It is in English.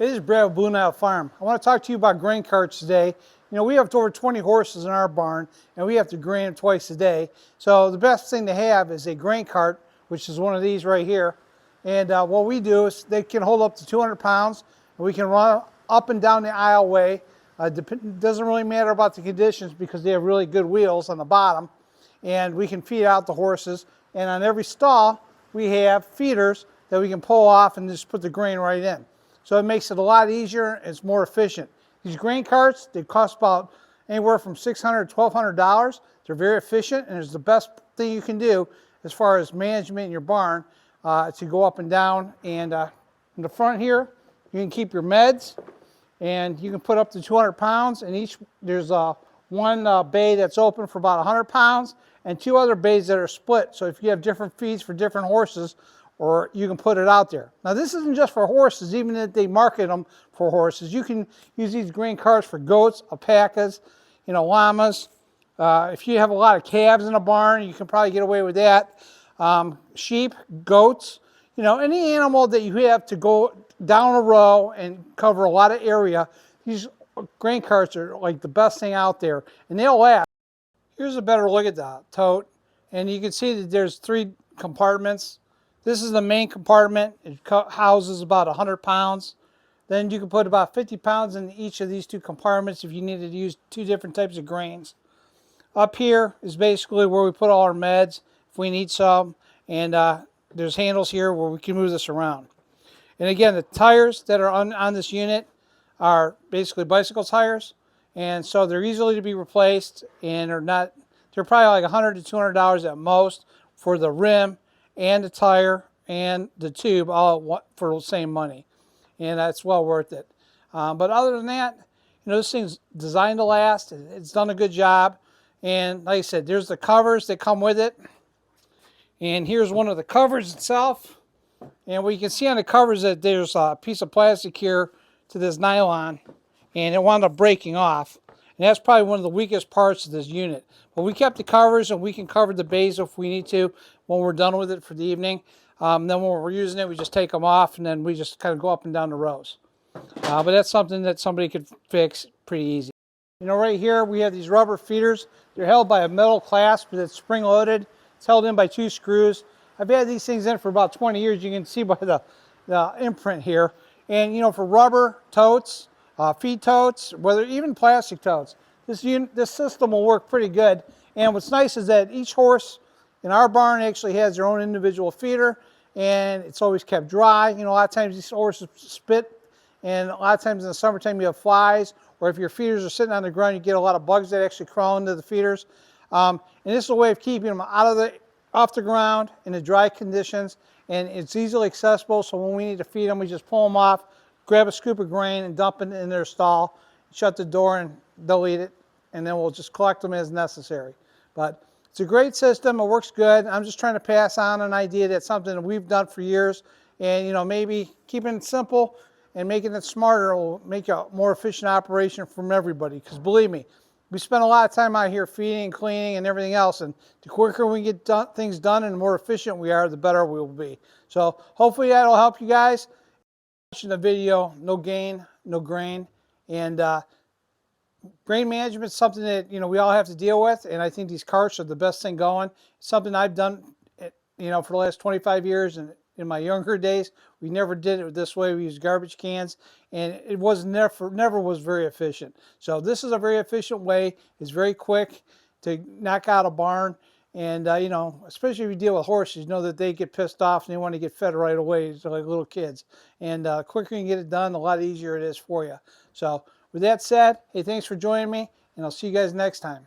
It is Brad with Blue Nile Farm. I want to talk to you about grain carts today. You know, we have over 20 horses in our barn, and we have to grain them twice a day. So the best thing to have is a grain cart, which is one of these right here. And what we do is they can hold up to 200 pounds, and we can run up and down the aisleway. Doesn't really matter about the conditions because they have really good wheels on the bottom, and we can feed out the horses. And on every stall, we have feeders that we can pull off and just put the grain right in. So it makes it a lot easier, it's more efficient. These grain carts, they cost about anywhere from $600 to $1,200. They're very efficient, and it's the best thing you can do as far as management in your barn to go up and down. And in the front here, you can keep your meds, and you can put up to 200 pounds. And there's one bay that's open for about 100 pounds, and two other bays that are split. So if you have different feeds for different horses, or you can put it out there. Now this isn't just for horses, even if they market them for horses. You can use these grain carts for goats, alpacas, llamas. If you have a lot of calves in a barn, you can probably get away with that. Sheep, goats, any animal that you have to go down a row and cover a lot of area, these grain carts are like the best thing out there, and they'll last. Here's a better look at the tote, and you can see that there's 3 compartments. This is the main compartment. It houses about 100 pounds. Then you can put about 50 pounds in each of these 2 compartments if you needed to use 2 different types of grains. Up here is basically where we put all our meds if we need some. And there's handles here where we can move this around. And again, the tires that are on this unit are basically bicycle tires. And so they're easily to be replaced, and they're probably like $100 to $200 at most for the rim and the tire and the tube, all for the same money, and that's well worth it. But other than that, this thing's designed to last. It's done a good job, and like I said, there's the covers that come with it, and here's one of the covers itself. And we can see on the covers that there's a piece of plastic here to this nylon, and it wound up breaking off. And that's probably one of the weakest parts of this unit. But we kept the covers, and we can cover the bays if we need to when we're done with it for the evening. Then when we're using it, we just take them off, and then we just kind of go up and down the rows. But that's something that somebody could fix pretty easy. Right here we have these rubber feeders. They're held by a metal clasp that's spring-loaded. It's held in by 2 screws. I've had these things in for about 20 years. You can see by the imprint here. And for rubber totes, feed totes, even plastic totes, this system will work pretty good. And what's nice is that each horse in our barn actually has their own individual feeder, and it's always kept dry. A lot of times these horses spit, and a lot of times in the summertime you have flies, or if your feeders are sitting on the ground, you get a lot of bugs that actually crawl into the feeders. And this is a way of keeping them off the ground in the dry conditions, and it's easily accessible. So when we need to feed them, we just pull them off, grab a scoop of grain and dump it in their stall, shut the door, and they'll eat it, and then we'll just collect them as necessary. But it's a great system. It works good. I'm just trying to pass on an idea that's something that we've done for years, and maybe keeping it simple and making it smarter will make a more efficient operation from everybody. Because believe me, we spend a lot of time out here feeding and cleaning and everything else, and the quicker we get things done and the more efficient we are, the better we will be. So hopefully that'll help you guys. Watching the video, no gain, no grain, and grain management is something that we all have to deal with, and I think these carts are the best thing going. It's something I've done for the last 25 years, and in my younger days we never did it this way. We used garbage cans, and it was never was very efficient. So this is a very efficient way. It's very quick to knock out a barn, and especially if you deal with horses, that they get pissed off and they want to get fed right away. It's like little kids, and the quicker you can get it done, the lot easier it is for you. So with that said, hey, thanks for joining me, and I'll see you guys next time.